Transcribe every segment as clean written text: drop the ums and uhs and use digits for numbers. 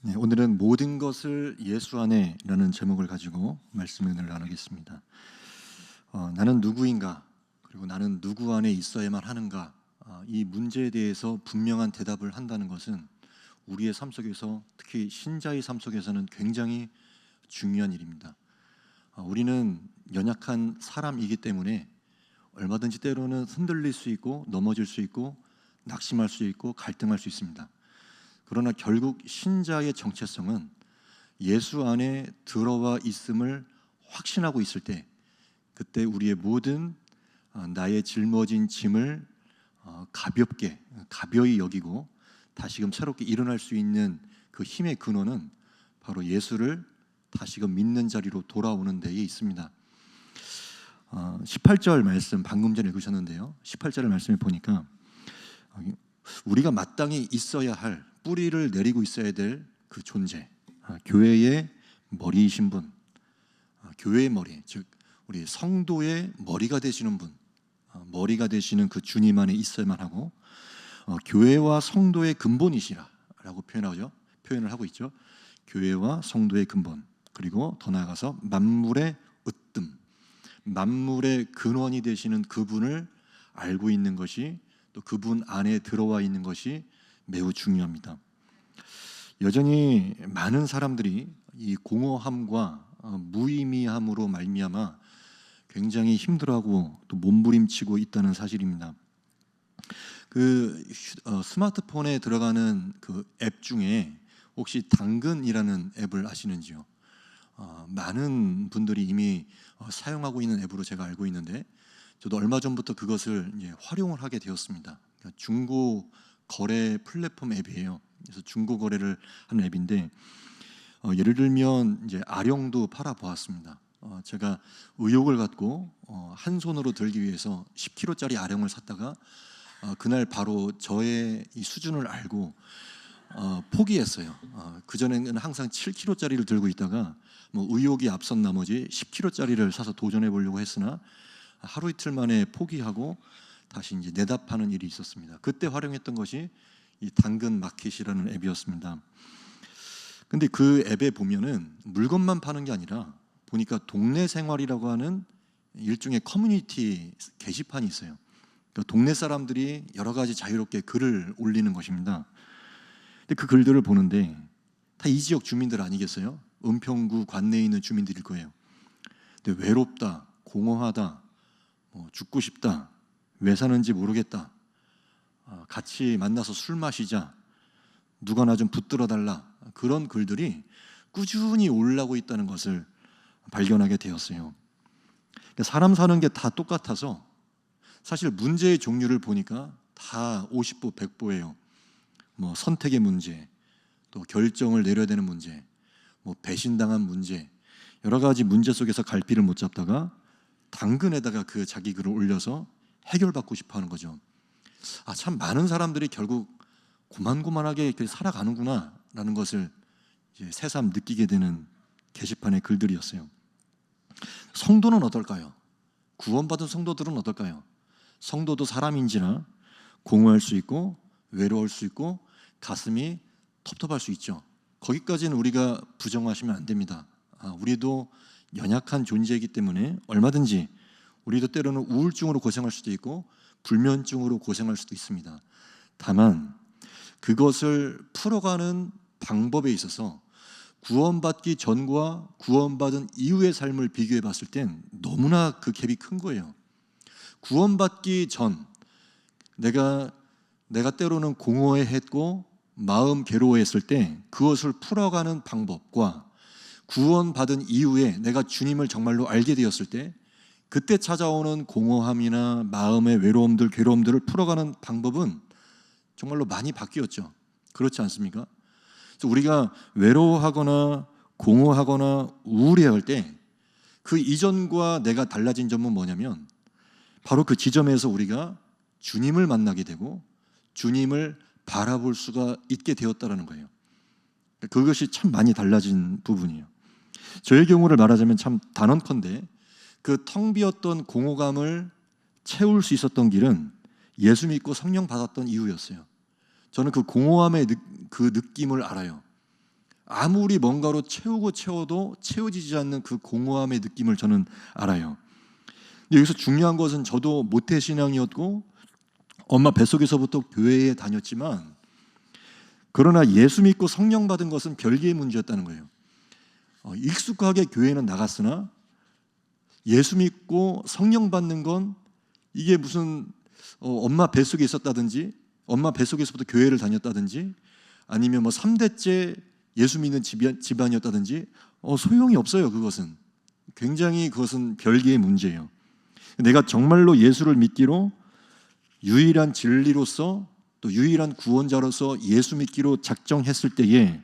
네, 오늘은 모든 것을 예수 안에라는 제목을 가지고 말씀을 나누겠습니다. 나는 누구인가? 그리고 나는 누구 안에 있어야만 하는가? 이 문제에 대해서 분명한 대답을 한다는 것은 우리의 삶 속에서, 특히 신자의 삶 속에서는 굉장히 중요한 일입니다. 우리는 연약한 사람이기 때문에 얼마든지 때로는 흔들릴 수 있고 넘어질 수 있고 낙심할 수 있고 갈등할 수 있습니다. 그러나 결국 신자의 정체성은 예수 안에 들어와 있음을 확신하고 있을 때, 그때 우리의 모든 나의 짊어진 짐을 가벼이 여기고 다시금 새롭게 일어날 수 있는 그 힘의 근원은 바로 예수를 다시금 믿는 자리로 돌아오는 데에 있습니다. 18절 말씀 방금 전에 읽으셨는데요, 18절 말씀을 보니까 우리가 마땅히 있어야 할, 뿌리를 내리고 있어야 될 그 존재, 교회의 머리이신 분, 교회의 머리, 즉 우리 성도의 머리가 되시는 분, 머리가 되시는 그 주님 안에 있어야만 하고, 교회와 성도의 근본이시라라고 표현을 하고 있죠. 교회와 성도의 근본, 그리고 더 나아가서 만물의 으뜸, 만물의 근원이 되시는 그분을 알고 있는 것이, 또 그분 안에 들어와 있는 것이 매우 중요합니다. 여전히 많은 사람들이 이 공허함과 무의미함으로 말미암아 굉장히 힘들어하고 또 몸부림치고 있다는 사실입니다. 그 스마트폰에 들어가는 그 앱 중에 혹시 당근이라는 앱을 아시는지요? 많은 분들이 이미 사용하고 있는 앱으로 제가 알고 있는데, 저도 얼마 전부터 그것을 이제 활용을 하게 되었습니다. 그러니까 중고 거래 플랫폼 앱이에요. 그래서 중고 거래를 하는 앱인데, 예를 들면 이제 아령도 팔아 보았습니다. 제가 의욕을 갖고 한 손으로 들기 위해서 10kg짜리 아령을 샀다가 그날 바로 저의 이 수준을 알고 포기했어요. 그 전에는 항상 7kg짜리를 들고 있다가 의욕이 앞선 나머지 10kg짜리를 사서 도전해 보려고 했으나 하루 이틀 만에 포기하고 다시 이제 내답하는 일이 있었습니다. 그때 활용했던 것이 이 당근 마켓이라는 앱이었습니다. 근데 그 앱에 보면은 물건만 파는 게 아니라 보니까 동네 생활이라고 하는 일종의 커뮤니티 게시판이 있어요. 그러니까 동네 사람들이 여러 가지 자유롭게 글을 올리는 것입니다. 근데 그 글들을 보는데 다 이 지역 주민들 아니겠어요? 은평구 관내에 있는 주민들일 거예요. 근데 외롭다, 공허하다, 죽고 싶다, 왜 사는지 모르겠다, 같이 만나서 술 마시자, 누가 나 좀 붙들어 달라, 그런 글들이 꾸준히 올라오고 있다는 것을 발견하게 되었어요. 사람 사는 게 다 똑같아서 사실 문제의 종류를 보니까 다 50보 100보예요. 선택의 문제, 또 결정을 내려야 되는 문제, 배신당한 문제, 여러 가지 문제 속에서 갈피를 못 잡다가 당근에다가 그 자기 글을 올려서 해결받고 싶어 하는 거죠. 참 많은 사람들이 결국 고만고만하게 이렇게 살아가는구나 라는 것을 이제 새삼 느끼게 되는 게시판의 글들이었어요. 성도는 어떨까요? 구원받은 성도들은 어떨까요? 성도도 사람인지라 공허할 수 있고 외로울 수 있고 가슴이 텁텁할 수 있죠. 거기까지는 우리가 부정하시면 안 됩니다. 우리도 연약한 존재이기 때문에 얼마든지 우리도 때로는 우울증으로 고생할 수도 있고 불면증으로 고생할 수도 있습니다. 다만 그것을 풀어가는 방법에 있어서 구원받기 전과 구원받은 이후의 삶을 비교해 봤을 땐 너무나 그 갭이 큰 거예요. 구원받기 전 내가 때로는 공허해했고 마음 괴로워했을 때 그것을 풀어가는 방법과 구원받은 이후에 내가 주님을 정말로 알게 되었을 때 그때 찾아오는 공허함이나 마음의 외로움들, 괴로움들을 풀어가는 방법은 정말로 많이 바뀌었죠. 그렇지 않습니까? 그래서 우리가 외로워하거나 공허하거나 우울해할 때 그 이전과 내가 달라진 점은 뭐냐면 바로 그 지점에서 우리가 주님을 만나게 되고 주님을 바라볼 수가 있게 되었다는 거예요. 그것이 참 많이 달라진 부분이에요. 저의 경우를 말하자면 참 단언컨대 그 텅 비었던 공허감을 채울 수 있었던 길은 예수 믿고 성령 받았던 이후였어요. 저는 그 공허함의 그 느낌을 알아요. 아무리 뭔가로 채우고 채워도 채워지지 않는 그 공허함의 느낌을 저는 알아요. 근데 여기서 중요한 것은 저도 모태신앙이었고 엄마 뱃속에서부터 교회에 다녔지만, 그러나 예수 믿고 성령 받은 것은 별개의 문제였다는 거예요. 익숙하게 교회는 나갔으나 예수 믿고 성령 받는 건 이게 무슨 엄마 뱃속에 있었다든지 엄마 뱃속에서부터 교회를 다녔다든지 아니면 뭐 3대째 예수 믿는 집안이었다든지 소용이 없어요. 그것은 굉장히 그것은 별개의 문제예요. 내가 정말로 예수를 믿기로 유일한 진리로서 또 유일한 구원자로서 예수 믿기로 작정했을 때에,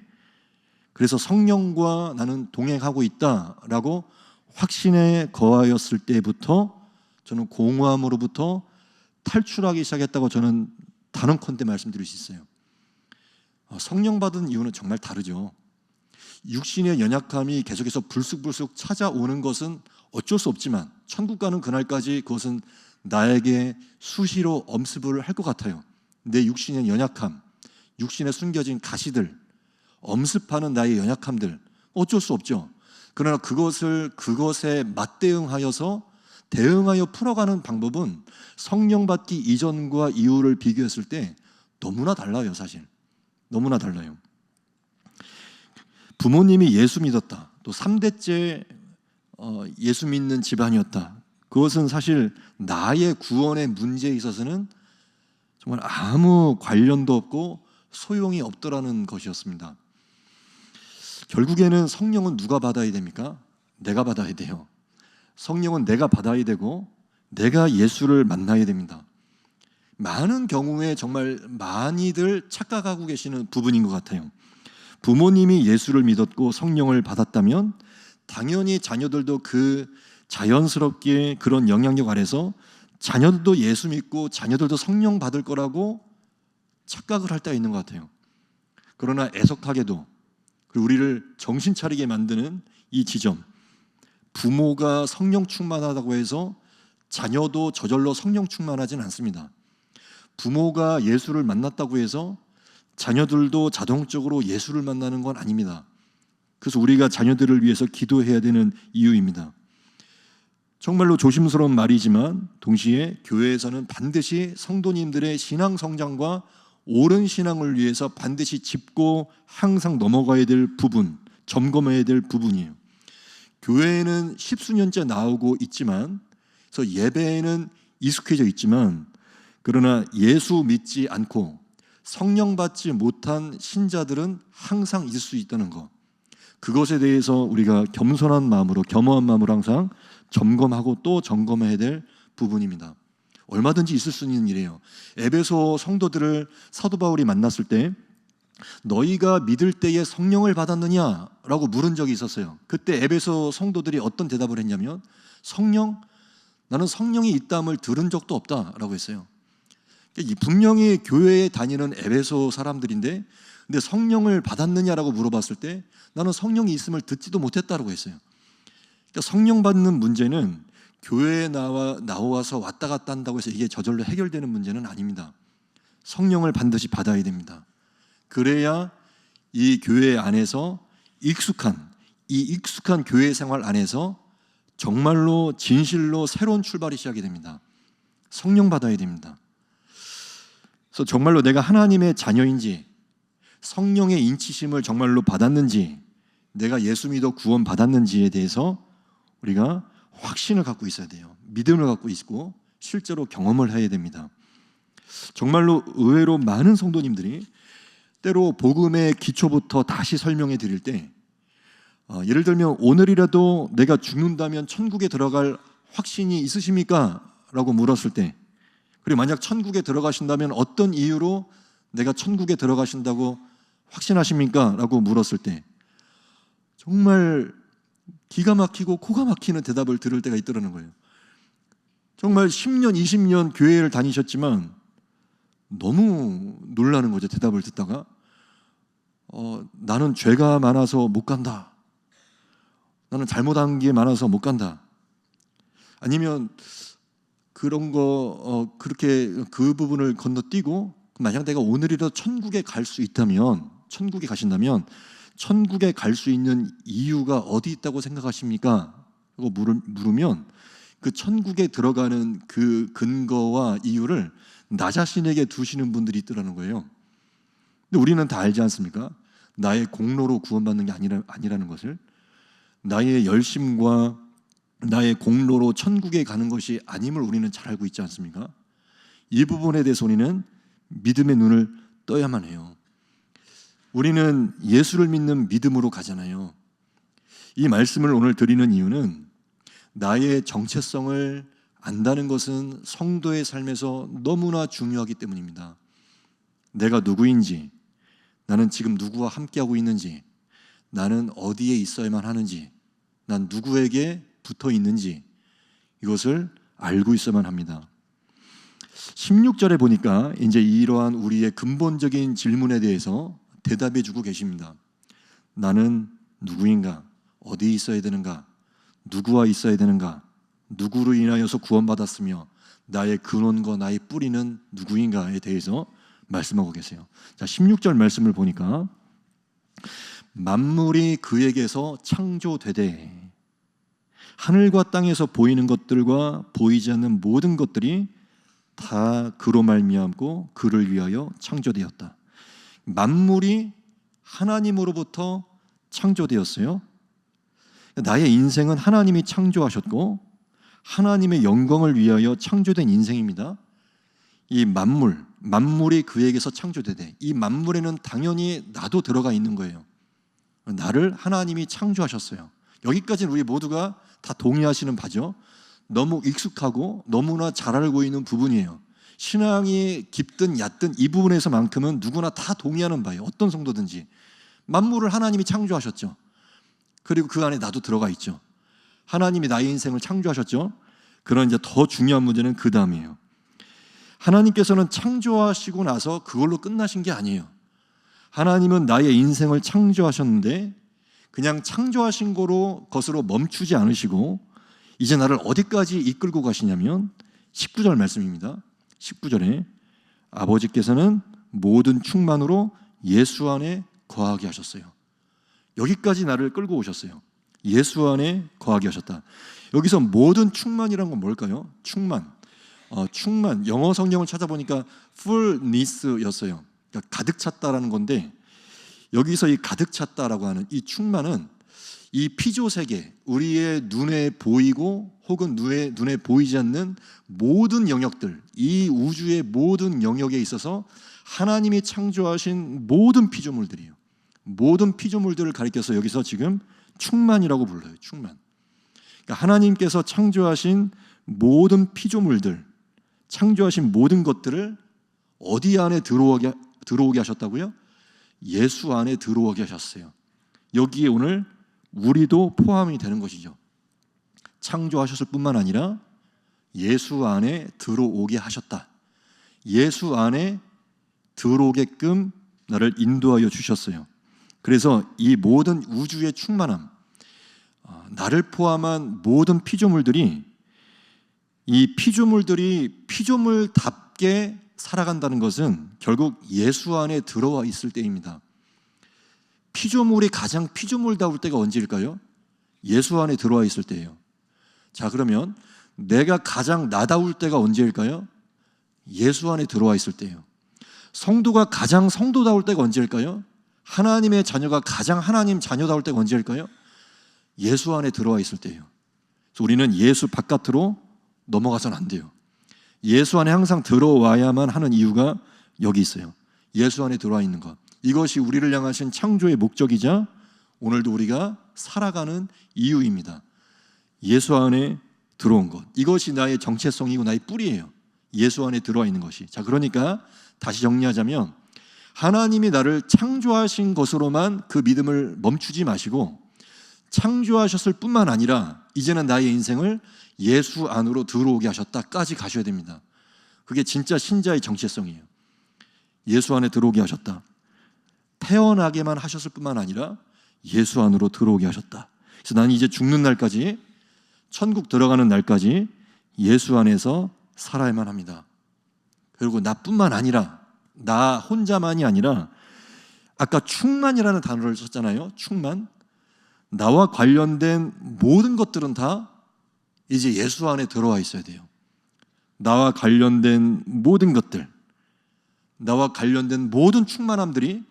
그래서 성령과 나는 동행하고 있다라고 확신에 거하였을 때부터 저는 공허함으로부터 탈출하기 시작했다고 저는 단언컨대 말씀드릴 수 있어요. 성령 받은 이유는 정말 다르죠. 육신의 연약함이 계속해서 불쑥불쑥 찾아오는 것은 어쩔 수 없지만 천국 가는 그날까지 그것은 나에게 수시로 엄습을 할 것 같아요. 내 육신의 연약함, 육신에 숨겨진 가시들, 엄습하는 나의 연약함들 어쩔 수 없죠. 그러나 그것에 맞대응하여서 대응하여 풀어가는 방법은 성령 받기 이전과 이후를 비교했을 때 너무나 달라요. 사실 너무나 달라요. 부모님이 예수 믿었다, 또 3대째 예수 믿는 집안이었다, 그것은 사실 나의 구원의 문제에 있어서는 정말 아무 관련도 없고 소용이 없더라는 것이었습니다. 결국에는 성령은 누가 받아야 됩니까? 내가 받아야 돼요. 성령은 내가 받아야 되고 내가 예수를 만나야 됩니다. 많은 경우에 정말 많이들 착각하고 계시는 부분인 것 같아요. 부모님이 예수를 믿었고 성령을 받았다면 당연히 자녀들도 그 자연스럽게 그런 영향력 아래서 자녀들도 예수 믿고 자녀들도 성령 받을 거라고 착각을 할 때가 있는 것 같아요. 그러나 애석하게도 그리고 우리를 정신 차리게 만드는 이 지점, 부모가 성령 충만하다고 해서 자녀도 저절로 성령 충만하진 않습니다. 부모가 예수를 만났다고 해서 자녀들도 자동적으로 예수를 만나는 건 아닙니다. 그래서 우리가 자녀들을 위해서 기도해야 되는 이유입니다. 정말로 조심스러운 말이지만 동시에 교회에서는 반드시 성도님들의 신앙 성장과 옳은 신앙을 위해서 반드시 짚고 항상 넘어가야 될 부분, 점검해야 될 부분이에요. 교회에는 십수년째 나오고 있지만, 그래서 예배에는 익숙해져 있지만, 그러나 예수 믿지 않고 성령 받지 못한 신자들은 항상 있을 수 있다는 것, 그것에 대해서 우리가 겸손한 마음으로, 겸허한 마음으로 항상 점검하고 또 점검해야 될 부분입니다. 얼마든지 있을 수 있는 일이에요. 에베소 성도들을 사도 바울이 만났을 때 너희가 믿을 때에 성령을 받았느냐라고 물은 적이 있었어요. 그때 에베소 성도들이 어떤 대답을 했냐면, 나는 성령이 있다함을 들은 적도 없다라고 했어요. 분명히 교회에 다니는 에베소 사람들인데, 근데 성령을 받았느냐라고 물어봤을 때 나는 성령이 있음을 듣지도 못했다라고 했어요. 그러니까 성령 받는 문제는 교회에 나와서 왔다 갔다 한다고 해서 이게 저절로 해결되는 문제는 아닙니다. 성령을 반드시 받아야 됩니다. 그래야 이 교회 안에서 익숙한 교회 생활 안에서 정말로 진실로 새로운 출발이 시작이 됩니다. 성령 받아야 됩니다. 그래서 정말로 내가 하나님의 자녀인지, 성령의 인치심을 정말로 받았는지, 내가 예수 믿어 구원 받았는지에 대해서 우리가 확신을 갖고 있어야 돼요. 믿음을 갖고 있고 실제로 경험을 해야 됩니다. 정말로 의외로 많은 성도님들이 때로 복음의 기초부터 다시 설명해 드릴 때, 예를 들면 오늘이라도 내가 죽는다면 천국에 들어갈 확신이 있으십니까? 라고 물었을 때, 그리고 만약 천국에 들어가신다면 어떤 이유로 내가 천국에 들어가신다고 확신하십니까? 라고 물었을 때 정말 기가 막히고 코가 막히는 대답을 들을 때가 있더라는 거예요. 정말 10년, 20년 교회를 다니셨지만 너무 놀라는 거죠. 대답을 듣다가 나는 죄가 많아서 못 간다. 나는 잘못한 게 많아서 못 간다. 아니면 그런 거 그렇게 그 부분을 건너뛰고 만약 내가 오늘이라도 천국에 갈 수 있다면, 천국에 가신다면 천국에 갈 수 있는 이유가 어디 있다고 생각하십니까? 라고 물으면 그 천국에 들어가는 그 근거와 이유를 나 자신에게 두시는 분들이 있더라는 거예요. 근데 우리는 다 알지 않습니까? 나의 공로로 구원받는 게 아니라는 것을. 나의 열심과 나의 공로로 천국에 가는 것이 아님을 우리는 잘 알고 있지 않습니까? 이 부분에 대해서 우리는 믿음의 눈을 떠야만 해요. 우리는 예수를 믿는 믿음으로 가잖아요. 이 말씀을 오늘 드리는 이유는 나의 정체성을 안다는 것은 성도의 삶에서 너무나 중요하기 때문입니다. 내가 누구인지, 나는 지금 누구와 함께하고 있는지, 나는 어디에 있어야만 하는지, 난 누구에게 붙어 있는지 이것을 알고 있어야만 합니다. 16절에 보니까 이제 이러한 우리의 근본적인 질문에 대해서 대답해 주고 계십니다. 나는 누구인가? 어디에 있어야 되는가? 누구와 있어야 되는가? 누구로 인하여서 구원받았으며 나의 근원과 나의 뿌리는 누구인가에 대해서 말씀하고 계세요. 자, 16절 말씀을 보니까 만물이 그에게서 창조되되 하늘과 땅에서 보이는 것들과 보이지 않는 모든 것들이 다 그로 말미암고 그를 위하여 창조되었다. 만물이 하나님으로부터 창조되었어요. 나의 인생은 하나님이 창조하셨고 하나님의 영광을 위하여 창조된 인생입니다. 이 만물이 그에게서 창조되되 이 만물에는 당연히 나도 들어가 있는 거예요. 나를 하나님이 창조하셨어요. 여기까지는 우리 모두가 다 동의하시는 바죠. 너무 익숙하고 너무나 잘 알고 있는 부분이에요. 신앙이 깊든 얕든 이 부분에서만큼은 누구나 다 동의하는 바예요. 어떤 성도든지. 만물을 하나님이 창조하셨죠. 그리고 그 안에 나도 들어가 있죠. 하나님이 나의 인생을 창조하셨죠. 그런 이제 더 중요한 문제는 그 다음이에요. 하나님께서는 창조하시고 나서 그걸로 끝나신 게 아니에요. 하나님은 나의 인생을 창조하셨는데 그냥 창조하신 것으로 멈추지 않으시고 이제 나를 어디까지 이끌고 가시냐면 19절 말씀입니다. 19절에 아버지께서는 모든 충만으로 예수 안에 거하게 하셨어요. 여기까지 나를 끌고 오셨어요. 예수 안에 거하게 하셨다. 여기서 모든 충만이란 건 뭘까요? 충만. 영어 성경을 찾아보니까 fullness였어요. 그러니까 가득 찼다라는 건데 여기서 이 가득 찼다라고 하는 이 충만은 이 피조 세계, 우리의 눈에 보이고 혹은 눈에 보이지 않는 모든 영역들, 이 우주의 모든 영역에 있어서 하나님이 창조하신 모든 피조물들이에요. 모든 피조물들을 가리켜서 여기서 지금 충만이라고 불러요. 충만. 그러니까 하나님께서 창조하신 모든 피조물들, 창조하신 모든 것들을 어디 안에 들어오게 하셨다고요? 예수 안에 들어오게 하셨어요. 여기에 오늘 우리도 포함이 되는 것이죠. 창조하셨을 뿐만 아니라 예수 안에 들어오게 하셨다. 예수 안에 들어오게끔 나를 인도하여 주셨어요. 그래서 이 모든 우주의 충만함, 나를 포함한 모든 피조물들이 이 피조물들이 피조물답게 살아간다는 것은 결국 예수 안에 들어와 있을 때입니다. 피조물이 가장 피조물다울 때가 언제일까요? 예수 안에 들어와 있을 때예요. 자, 그러면 내가 가장 나다울 때가 언제일까요? 예수 안에 들어와 있을 때예요. 성도가 가장 성도다울 때가 언제일까요? 하나님의 자녀가 가장 하나님 자녀다울 때가 언제일까요? 예수 안에 들어와 있을 때예요. 그래서 우리는 예수 바깥으로 넘어가서는 안 돼요. 예수 안에 항상 들어와야만 하는 이유가 여기 있어요. 예수 안에 들어와 있는 것. 이것이 우리를 향하신 창조의 목적이자 오늘도 우리가 살아가는 이유입니다. 예수 안에 들어온 것. 이것이 나의 정체성이고 나의 뿌리예요. 예수 안에 들어와 있는 것이. 자, 그러니까 다시 정리하자면 하나님이 나를 창조하신 것으로만 그 믿음을 멈추지 마시고 창조하셨을 뿐만 아니라 이제는 나의 인생을 예수 안으로 들어오게 하셨다까지 가셔야 됩니다. 그게 진짜 신자의 정체성이에요. 예수 안에 들어오게 하셨다. 태어나게만 하셨을 뿐만 아니라 예수 안으로 들어오게 하셨다. 그래서 나는 이제 죽는 날까지, 천국 들어가는 날까지 예수 안에서 살아야만 합니다. 그리고 나뿐만 아니라, 나 혼자만이 아니라 아까 충만이라는 단어를 썼잖아요. 충만. 나와 관련된 모든 것들은 다 이제 예수 안에 들어와 있어야 돼요. 나와 관련된 모든 것들, 나와 관련된 모든 충만함들이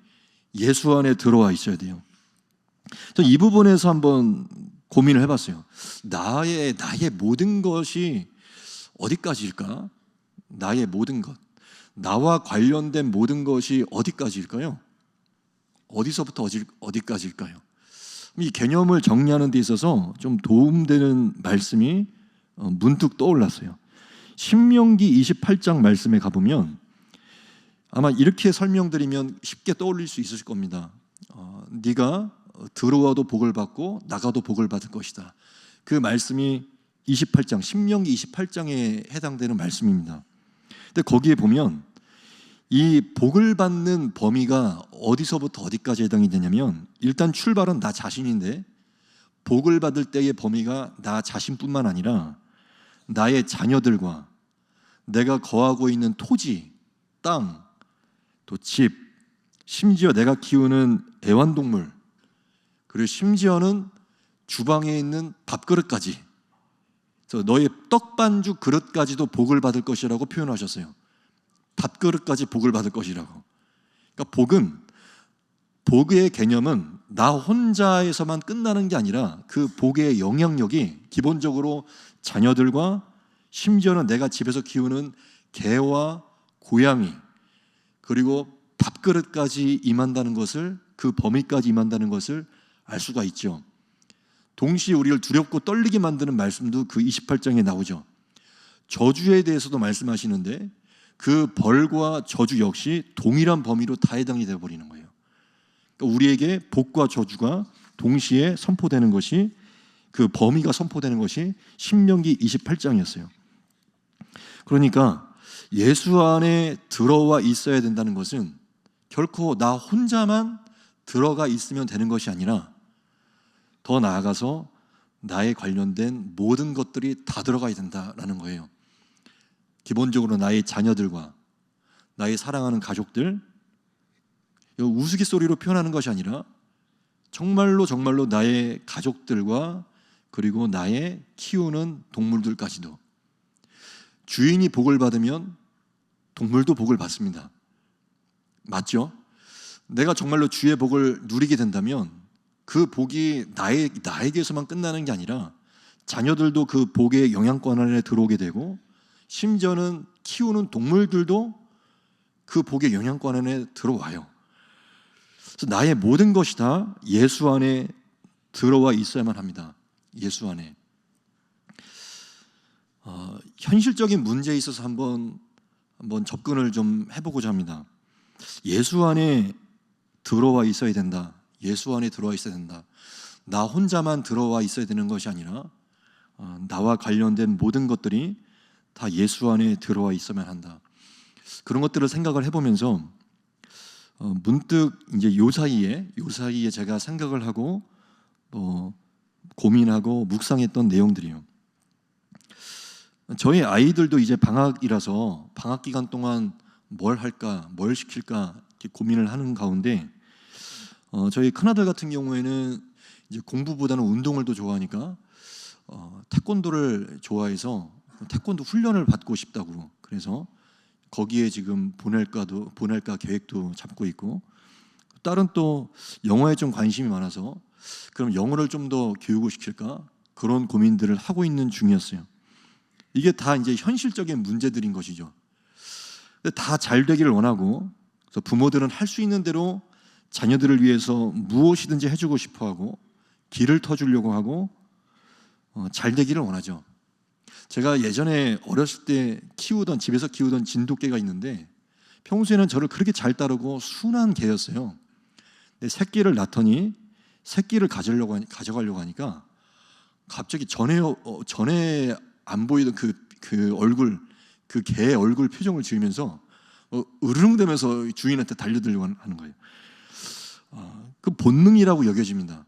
예수 안에 들어와 있어야 돼요. 이 부분에서 한번 고민을 해봤어요. 나의 모든 것이 어디까지일까? 나의 모든 것, 나와 관련된 모든 것이 어디까지일까요? 어디서부터 어디까지일까요? 이 개념을 정리하는 데 있어서 좀 도움되는 말씀이 문득 떠올랐어요. 신명기 28장 말씀에 가보면 아마 이렇게 설명드리면 쉽게 떠올릴 수 있을 겁니다. 네가 들어와도 복을 받고 나가도 복을 받을 것이다. 그 말씀이 28장, 신명기 28장에 해당되는 말씀입니다. 근데 거기에 보면 이 복을 받는 범위가 어디서부터 어디까지 해당이 되냐면, 일단 출발은 나 자신인데 복을 받을 때의 범위가 나 자신뿐만 아니라 나의 자녀들과 내가 거하고 있는 토지, 땅, 또 집, 심지어 내가 키우는 애완동물, 그리고 심지어는 주방에 있는 밥그릇까지, 너의 떡반죽 그릇까지도 복을 받을 것이라고 표현하셨어요. 밥그릇까지 복을 받을 것이라고. 그러니까 복의 개념은 나 혼자에서만 끝나는 게 아니라 그 복의 영향력이 기본적으로 자녀들과 심지어는 내가 집에서 키우는 개와 고양이, 그리고 밥그릇까지 임한다는 것을, 그 범위까지 임한다는 것을 알 수가 있죠. 동시에 우리를 두렵고 떨리게 만드는 말씀도 그 28장에 나오죠. 저주에 대해서도 말씀하시는데 그 벌과 저주 역시 동일한 범위로 다 해당이 되어버리는 거예요. 그러니까 우리에게 복과 저주가 동시에 선포되는 것이, 그 범위가 선포되는 것이 신명기 28장이었어요. 그러니까 예수 안에 들어와 있어야 된다는 것은 결코 나 혼자만 들어가 있으면 되는 것이 아니라 더 나아가서 나에 관련된 모든 것들이 다 들어가야 된다라는 거예요. 기본적으로 나의 자녀들과 나의 사랑하는 가족들, 우스갯소리로 표현하는 것이 아니라 정말로 나의 가족들과 그리고 나의 키우는 동물들까지도. 주인이 복을 받으면 동물도 복을 받습니다. 맞죠? 내가 정말로 주의 복을 누리게 된다면 그 복이 나에게서만 끝나는 게 아니라 자녀들도 그 복의 영향권 안에 들어오게 되고, 심지어는 키우는 동물들도 그 복의 영향권 안에 들어와요. 그래서 나의 모든 것이 다 예수 안에 들어와 있어야만 합니다. 예수 안에. 현실적인 문제에 있어서 한번 접근을 좀 해보고자 합니다. 예수 안에 들어와 있어야 된다. 예수 안에 들어와 있어야 된다. 나 혼자만 들어와 있어야 되는 것이 아니라 나와 관련된 모든 것들이 다 예수 안에 들어와 있어야만 한다. 그런 것들을 생각을 해보면서 문득 이제 요 사이에 제가 생각을 하고 고민하고 묵상했던 내용들이요. 저희 아이들도 이제 방학이라서 방학 기간 동안 뭘 할까, 뭘 시킬까 이렇게 고민을 하는 가운데 저희 큰아들 같은 경우에는 이제 공부보다는 운동을 더 좋아하니까 태권도를 좋아해서 태권도 훈련을 받고 싶다고, 그래서 거기에 지금 보낼까 계획도 잡고 있고, 딸은 또 영어에 좀 관심이 많아서 그럼 영어를 좀 더 교육을 시킬까, 그런 고민들을 하고 있는 중이었어요. 이게 다 이제 현실적인 문제들인 것이죠. 다 잘 되기를 원하고, 그래서 부모들은 할 수 있는 대로 자녀들을 위해서 무엇이든지 해주고 싶어하고 길을 터주려고 하고 잘 되기를 원하죠. 제가 예전에 어렸을 때 집에서 키우던 진돗개가 있는데 평소에는 저를 그렇게 잘 따르고 순한 개였어요. 근데 새끼를 낳더니 새끼를 가져가려고 하니까 갑자기 전에 안 보이던 그 얼굴, 그 개의 얼굴 표정을 지으면서 으르렁대면서 주인한테 달려들려고 하는 거예요. 그 본능이라고 여겨집니다.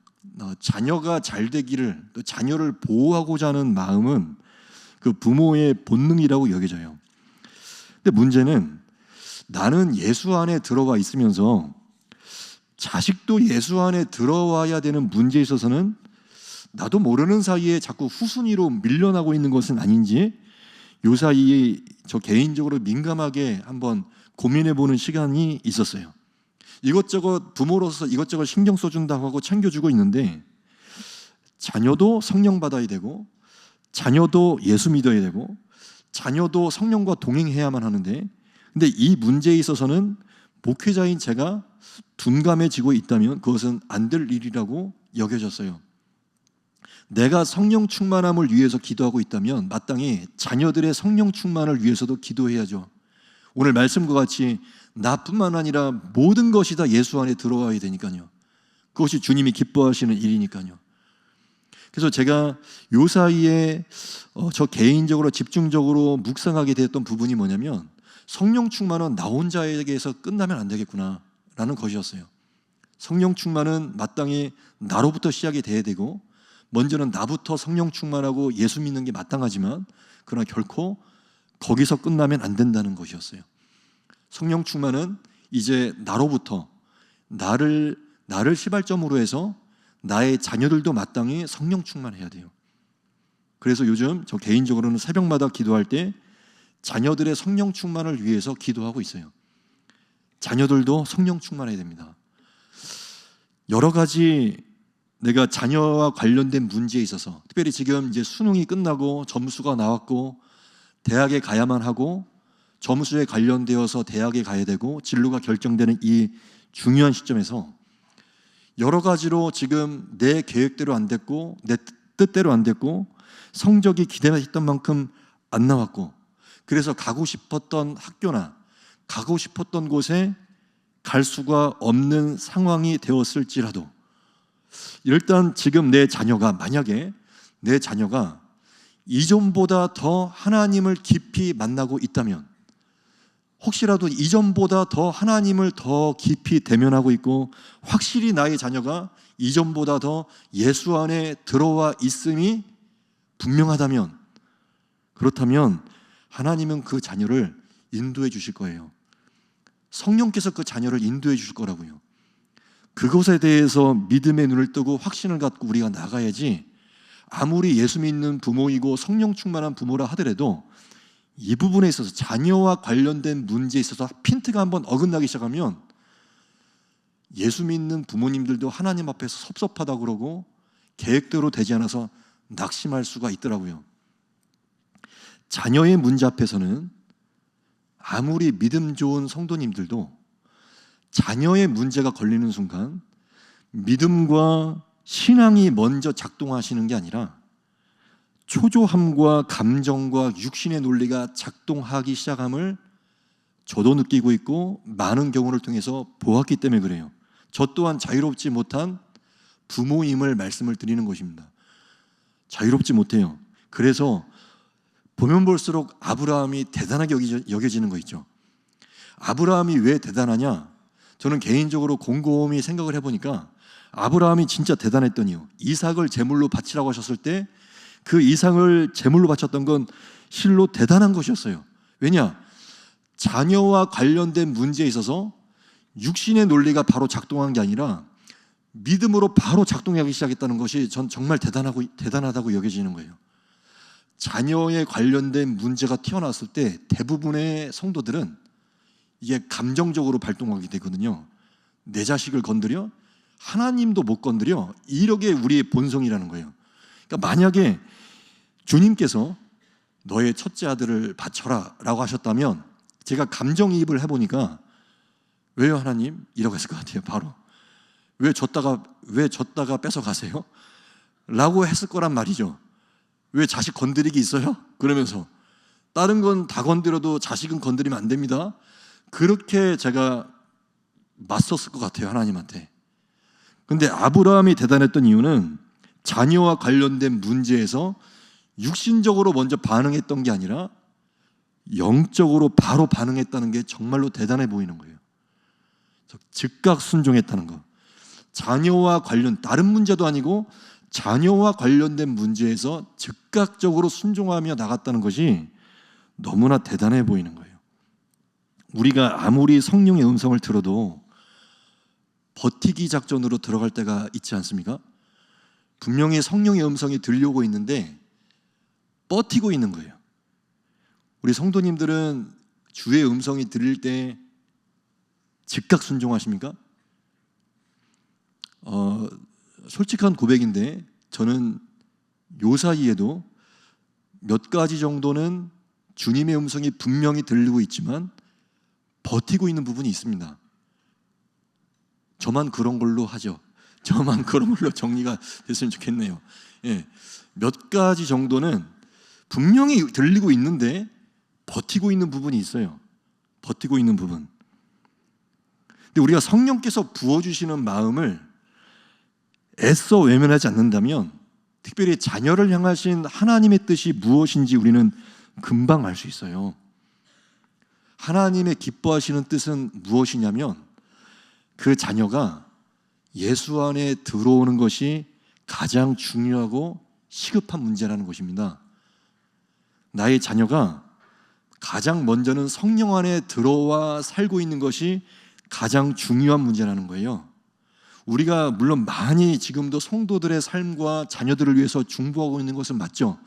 자녀가 잘 되기를, 또 자녀를 보호하고자 하는 마음은 그 부모의 본능이라고 여겨져요. 근데 문제는 나는 예수 안에 들어가 있으면서 자식도 예수 안에 들어와야 되는 문제에 있어서는 나도 모르는 사이에 자꾸 후순위로 밀려나고 있는 것은 아닌지 요 사이에 저 개인적으로 민감하게 한번 고민해보는 시간이 있었어요. 이것저것 부모로서 이것저것 신경 써준다고 하고 챙겨주고 있는데 자녀도 성령 받아야 되고 자녀도 예수 믿어야 되고 자녀도 성령과 동행해야만 하는데, 근데 이 문제에 있어서는 목회자인 제가 둔감해지고 있다면 그것은 안 될 일이라고 여겨졌어요. 내가 성령 충만함을 위해서 기도하고 있다면 마땅히 자녀들의 성령 충만을 위해서도 기도해야죠. 오늘 말씀과 같이 나뿐만 아니라 모든 것이 다 예수 안에 들어와야 되니까요. 그것이 주님이 기뻐하시는 일이니까요. 그래서 제가 요 사이에 저 개인적으로 집중적으로 묵상하게 됐던 부분이 뭐냐면 성령 충만은 나 혼자에게서 끝나면 안 되겠구나 라는 것이었어요. 성령 충만은 마땅히 나로부터 시작이 돼야 되고 먼저는 나부터 성령 충만하고 예수 믿는 게 마땅하지만 그러나 결코 거기서 끝나면 안 된다는 것이었어요. 성령 충만은 이제 나로부터 나를 시발점으로 해서 나의 자녀들도 마땅히 성령 충만해야 돼요. 그래서 요즘 저 개인적으로는 새벽마다 기도할 때 자녀들의 성령 충만을 위해서 기도하고 있어요. 자녀들도 성령 충만해야 됩니다. 여러 가지 내가 자녀와 관련된 문제에 있어서 특별히 지금 이제 수능이 끝나고 점수가 나왔고 대학에 가야만 하고 점수에 관련되어서 대학에 가야 되고 진로가 결정되는 이 중요한 시점에서 여러 가지로 지금 내 계획대로 안 됐고 내 뜻대로 안 됐고 성적이 기대했던 만큼 안 나왔고 그래서 가고 싶었던 학교나 가고 싶었던 곳에 갈 수가 없는 상황이 되었을지라도 일단 지금 만약에 내 자녀가 이전보다 더 하나님을 깊이 만나고 있다면 혹시라도 이전보다 더 하나님을 더 깊이 대면하고 있고 확실히 나의 자녀가 이전보다 더 예수 안에 들어와 있음이 분명하다면 그렇다면 하나님은 그 자녀를 인도해 주실 거예요. 성령께서 그 자녀를 인도해 주실 거라고요. 그것에 대해서 믿음의 눈을 뜨고 확신을 갖고 우리가 나가야지 아무리 예수 믿는 부모이고 성령 충만한 부모라 하더라도 이 부분에 있어서 자녀와 관련된 문제에 있어서 핀트가 한번 어긋나기 시작하면 예수 믿는 부모님들도 하나님 앞에서 섭섭하다고 그러고 계획대로 되지 않아서 낙심할 수가 있더라고요. 자녀의 문제 앞에서는 아무리 믿음 좋은 성도님들도 자녀의 문제가 걸리는 순간 믿음과 신앙이 먼저 작동하시는 게 아니라 초조함과 감정과 육신의 논리가 작동하기 시작함을 저도 느끼고 있고 많은 경우를 통해서 보았기 때문에 그래요. 저 또한 자유롭지 못한 부모임을 말씀을 드리는 것입니다. 자유롭지 못해요. 그래서 보면 볼수록 아브라함이 대단하게 여겨지는 거 있죠. 아브라함이 왜 대단하냐? 저는 개인적으로 곰곰이 생각을 해보니까 아브라함이 진짜 대단했던 이유, 이삭을 제물로 바치라고 하셨을 때 그 이삭을 제물로 바쳤던 건 실로 대단한 것이었어요. 왜냐? 자녀와 관련된 문제에 있어서 육신의 논리가 바로 작동한 게 아니라 믿음으로 바로 작동하기 시작했다는 것이 전 정말 대단하다고 여겨지는 거예요. 자녀에 관련된 문제가 튀어나왔을 때 대부분의 성도들은 이게 감정적으로 발동하게 되거든요. 내 자식을 건드려? 하나님도 못 건드려? 이렇게 우리의 본성이라는 거예요. 그러니까 만약에 주님께서 너의 첫째 아들을 바쳐라 라고 하셨다면 제가 감정이입을 해보니까 왜요 하나님? 이라고 했을 것 같아요. 바로 왜 줬다가 뺏어가세요? 라고 했을 거란 말이죠. 왜 자식 건드리기 있어요? 그러면서 다른 건 다 건드려도 자식은 건드리면 안 됩니다. 그렇게 제가 맞섰을 것 같아요 하나님한테. 근데 아브라함이 대단했던 이유는 자녀와 관련된 문제에서 육신적으로 먼저 반응했던 게 아니라 영적으로 바로 반응했다는 게 정말로 대단해 보이는 거예요. 즉각 순종했다는 거. 자녀와 관련 다른 문제도 아니고 자녀와 관련된 문제에서 즉각적으로 순종하며 나갔다는 것이 너무나 대단해 보이는 거예요. 우리가 아무리 성령의 음성을 들어도 버티기 작전으로 들어갈 때가 있지 않습니까? 분명히 성령의 음성이 들려오고 있는데 버티고 있는 거예요. 우리 성도님들은 주의 음성이 들릴 때 즉각 순종하십니까? 솔직한 고백인데 저는 요 사이에도 몇 가지 정도는 주님의 음성이 분명히 들리고 있지만 버티고 있는 부분이 있습니다. 저만 그런 걸로 하죠. 저만 그런 걸로 정리가 됐으면 좋겠네요. 예, 몇 가지 정도는 분명히 들리고 있는데 버티고 있는 부분이 있어요. 버티고 있는 부분. 근데 우리가 성령께서 부어주시는 마음을 애써 외면하지 않는다면, 특별히 자녀를 향하신 하나님의 뜻이 무엇인지 우리는 금방 알 수 있어요. 하나님의 기뻐하시는 뜻은 무엇이냐면 그 자녀가 예수 안에 들어오는 것이 가장 중요하고 시급한 문제라는 것입니다. 나의 자녀가 가장 먼저는 성령 안에 들어와 살고 있는 것이 가장 중요한 문제라는 거예요. 우리가 물론 많이 지금도 성도들의 삶과 자녀들을 위해서 중보하고 있는 것은 맞죠.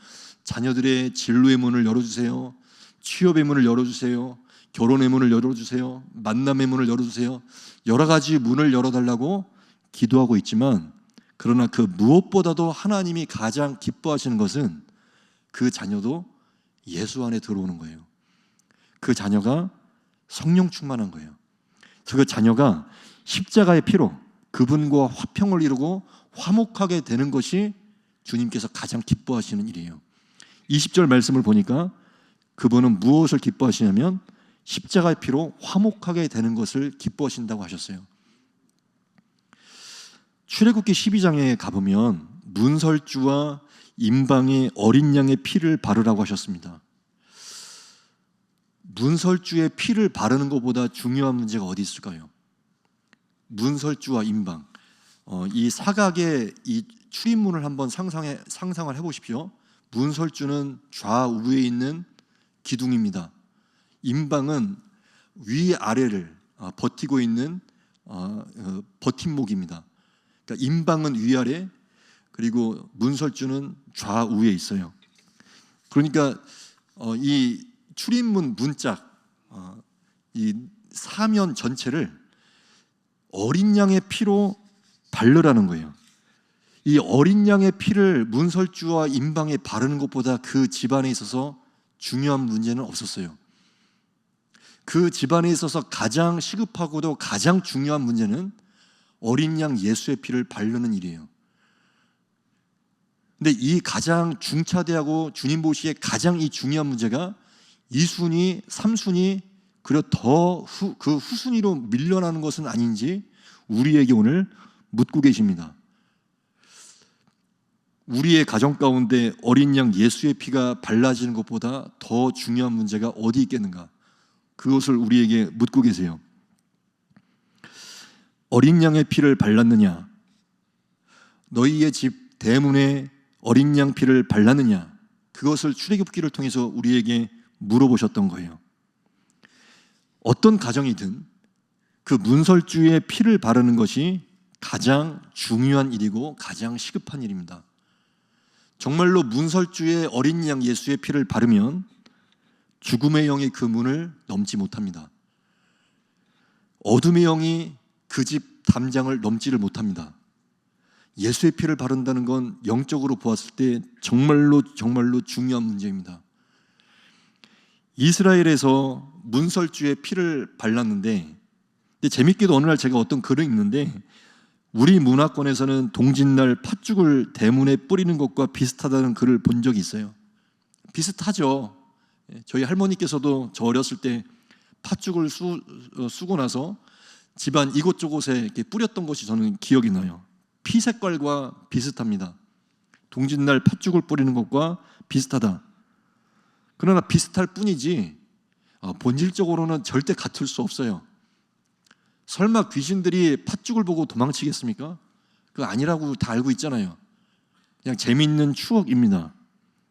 자녀들의 진로의 문을 열어주세요. 취업의 문을 열어주세요. 결혼의 문을 열어주세요. 만남의 문을 열어주세요. 여러 가지 문을 열어달라고 기도하고 있지만, 그러나 그 무엇보다도 하나님이 가장 기뻐하시는 것은 그 자녀도 예수 안에 들어오는 거예요. 그 자녀가 성령 충만한 거예요. 그래서 그 자녀가 십자가의 피로 그분과 화평을 이루고 화목하게 되는 것이 주님께서 가장 기뻐하시는 일이에요. 20절 말씀을 보니까 그분은 무엇을 기뻐하시냐면 십자가의 피로 화목하게 되는 것을 기뻐하신다고 하셨어요. 출애굽기 12장에 가보면 문설주와 임방에 어린 양의 피를 바르라고 하셨습니다. 문설주의 피를 바르는 것보다 중요한 문제가 어디 있을까요? 문설주와 임방, 이 사각의 이 출입문을 한번 상상을 해보십시오. 문설주는 좌우에 있는 기둥입니다. 임방은 위아래를 버티고 있는 버팀목입니다. 그러니까 임방은 위아래, 그리고 문설주는 좌우에 있어요. 그러니까 이 출입문 문짝, 이 사면 전체를 어린 양의 피로 바르라는 거예요. 이 어린 양의 피를 문설주와 임방에 바르는 것보다 그 집안에 있어서 중요한 문제는 없었어요. 그 집안에 있어서 가장 시급하고도 가장 중요한 문제는 어린 양 예수의 피를 바르는 일이에요. 근데 이 가장 중차대하고 주님 보시기에 가장 이 중요한 문제가 2순위, 3순위, 그리고 더 그 후순위로 밀려나는 것은 아닌지 우리에게 오늘 묻고 계십니다. 우리의 가정 가운데 어린 양 예수의 피가 발라지는 것보다 더 중요한 문제가 어디 있겠는가? 그것을 우리에게 묻고 계세요. 어린 양의 피를 발랐느냐? 너희의 집 대문에 어린 양 피를 발랐느냐? 그것을 출애굽기를 통해서 우리에게 물어보셨던 거예요. 어떤 가정이든 그 문설주의 피를 바르는 것이 가장 중요한 일이고 가장 시급한 일입니다. 정말로 문설주의 어린 양 예수의 피를 바르면 죽음의 영이 그 문을 넘지 못합니다. 어둠의 영이 그 집 담장을 넘지를 못합니다. 예수의 피를 바른다는 건 영적으로 보았을 때 정말로 중요한 문제입니다. 이스라엘에서 문설주의 피를 발랐는데, 근데 재밌게도 어느 날 제가 어떤 글을 읽는데 우리 문화권에서는 동짓날 팥죽을 대문에 뿌리는 것과 비슷하다는 글을 본 적이 있어요. 비슷하죠. 저희 할머니께서도 저 어렸을 때 팥죽을 쓰고 나서 집안 이곳저곳에 이렇게 뿌렸던 것이 저는 기억이 나요. 피 색깔과 비슷합니다. 동짓날 팥죽을 뿌리는 것과 비슷하다. 그러나 비슷할 뿐이지 본질적으로는 절대 같을 수 없어요. 설마 귀신들이 팥죽을 보고 도망치겠습니까? 그거 아니라고 다 알고 있잖아요. 그냥 재미있는 추억입니다.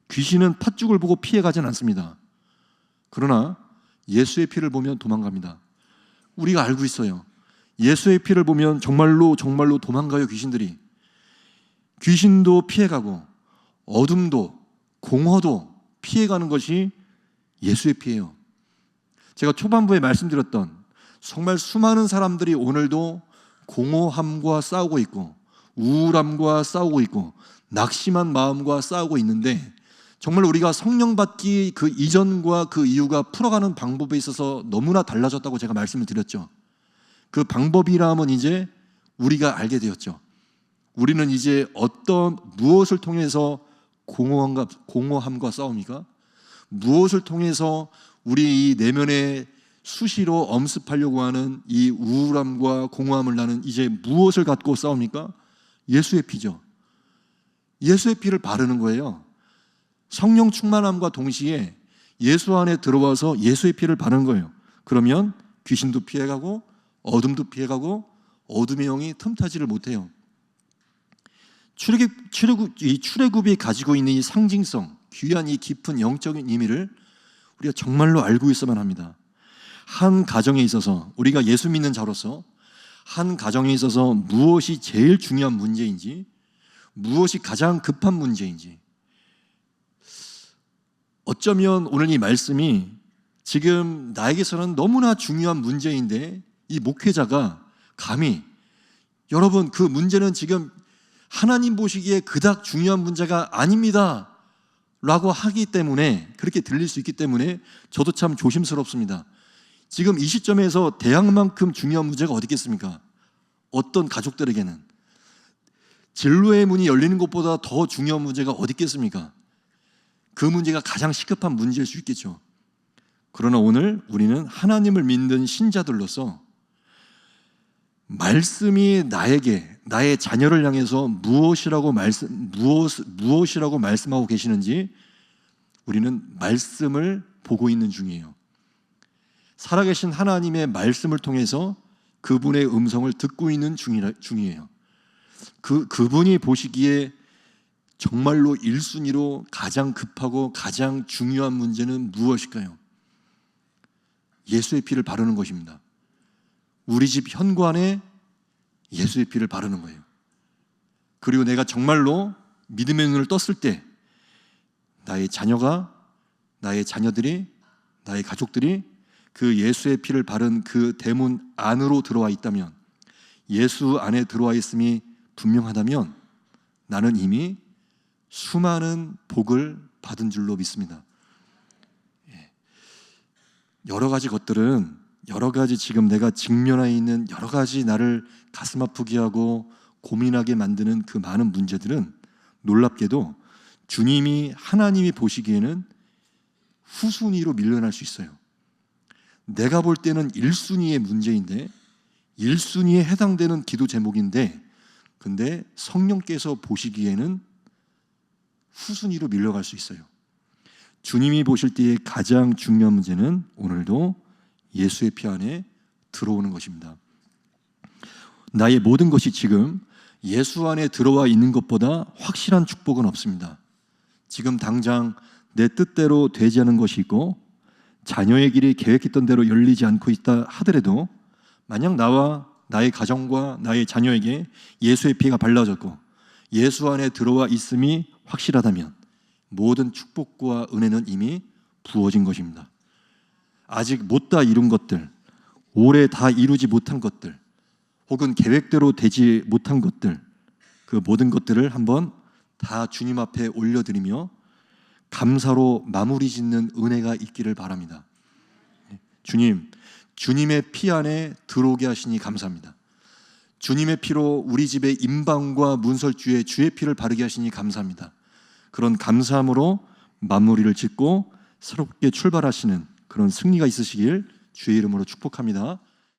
귀신은 팥죽을 보고 피해가진 않습니다. 그러나 예수의 피를 보면 도망갑니다. 우리가 알고 있어요. 예수의 피를 보면 정말로 도망가요. 귀신도 피해가고 어둠도 공허도 피해가는 것이 예수의 피예요. 제가 초반부에 말씀드렸던 정말 수많은 사람들이 오늘도 공허함과 싸우고 있고 우울함과 싸우고 있고 낙심한 마음과 싸우고 있는데, 정말 우리가 성령 받기 그 이전과 그 이후가 풀어가는 방법에 있어서 너무나 달라졌다고 제가 말씀을 드렸죠. 그 방법이라면 이제 우리가 알게 되었죠. 우리는 이제 무엇을 통해서 공허함과 싸웁니까? 무엇을 통해서 우리 이 내면에 수시로 엄습하려고 하는 이 우울함과 공허함을 나는 이제 무엇을 갖고 싸웁니까? 예수의 피죠. 예수의 피를 바르는 거예요. 성령 충만함과 동시에 예수 안에 들어와서 예수의 피를 바르는 거예요. 그러면 귀신도 피해가고 어둠도 피해가고 어둠의 영이 틈타지를 못해요. 출애굽이 가지고 있는 이 상징성, 귀한 이 깊은 영적인 의미를 우리가 정말로 알고 있어야만 합니다. 한 가정에 있어서, 우리가 예수 믿는 자로서 한 가정에 있어서 무엇이 제일 중요한 문제인지, 무엇이 가장 급한 문제인지, 어쩌면 오늘 이 말씀이 지금 나에게서는 너무나 중요한 문제인데, 이 목회자가 감히 여러분 그 문제는 지금 하나님 보시기에 그닥 중요한 문제가 아닙니다 라고 하기 때문에, 그렇게 들릴 수 있기 때문에 저도 참 조심스럽습니다. 지금 이 시점에서 대학만큼 중요한 문제가 어디 있겠습니까? 어떤 가족들에게는 진로의 문이 열리는 것보다 더 중요한 문제가 어디 있겠습니까? 그 문제가 가장 시급한 문제일 수 있겠죠. 그러나 오늘 우리는 하나님을 믿는 신자들로서 말씀이 나에게, 나의 자녀를 향해서 무엇이라고 말씀하고 계시는지 우리는 말씀을 보고 있는 중이에요. 살아계신 하나님의 말씀을 통해서 그분의 음성을 듣고 있는 중이에요. 그분이 보시기에 정말로 1순위로 가장 급하고 가장 중요한 문제는 무엇일까요? 예수의 피를 바르는 것입니다. 우리 집 현관에 예수의 피를 바르는 거예요. 그리고 내가 정말로 믿음의 눈을 떴을 때 나의 자녀가, 나의 자녀들이, 나의 가족들이 그 예수의 피를 바른 그 대문 안으로 들어와 있다면, 예수 안에 들어와 있음이 분명하다면 나는 이미 수많은 복을 받은 줄로 믿습니다. 여러 가지 것들은, 여러 가지 지금 내가 직면해 있는 여러 가지 나를 가슴 아프게 하고 고민하게 만드는 그 많은 문제들은 놀랍게도 하나님이 보시기에는 후순위로 밀려날 수 있어요. 내가 볼 때는 1순위의 문제인데, 1순위에 해당되는 기도 제목인데, 근데 성령께서 보시기에는 후순위로 밀려갈 수 있어요. 주님이 보실 때의 가장 중요한 문제는 오늘도 예수의 피 안에 들어오는 것입니다. 나의 모든 것이 지금 예수 안에 들어와 있는 것보다 확실한 축복은 없습니다. 지금 당장 내 뜻대로 되지 않은 것이 있고 자녀의 길이 계획했던 대로 열리지 않고 있다 하더라도, 만약 나와 나의 가정과 나의 자녀에게 예수의 피가 발라졌고 예수 안에 들어와 있음이 확실하다면 모든 축복과 은혜는 이미 부어진 것입니다. 아직 못 다 이룬 것들, 오래 다 이루지 못한 것들, 혹은 계획대로 되지 못한 것들, 그 모든 것들을 한번 다 주님 앞에 올려드리며 감사로 마무리 짓는 은혜가 있기를 바랍니다. 주님의 피 안에 들어오게 하시니 감사합니다. 주님의 피로 우리 집에 임방과 문설주에 주의 피를 바르게 하시니 감사합니다. 그런 감사함으로 마무리를 짓고 새롭게 출발하시는 그런 승리가 있으시길 주의 이름으로 축복합니다.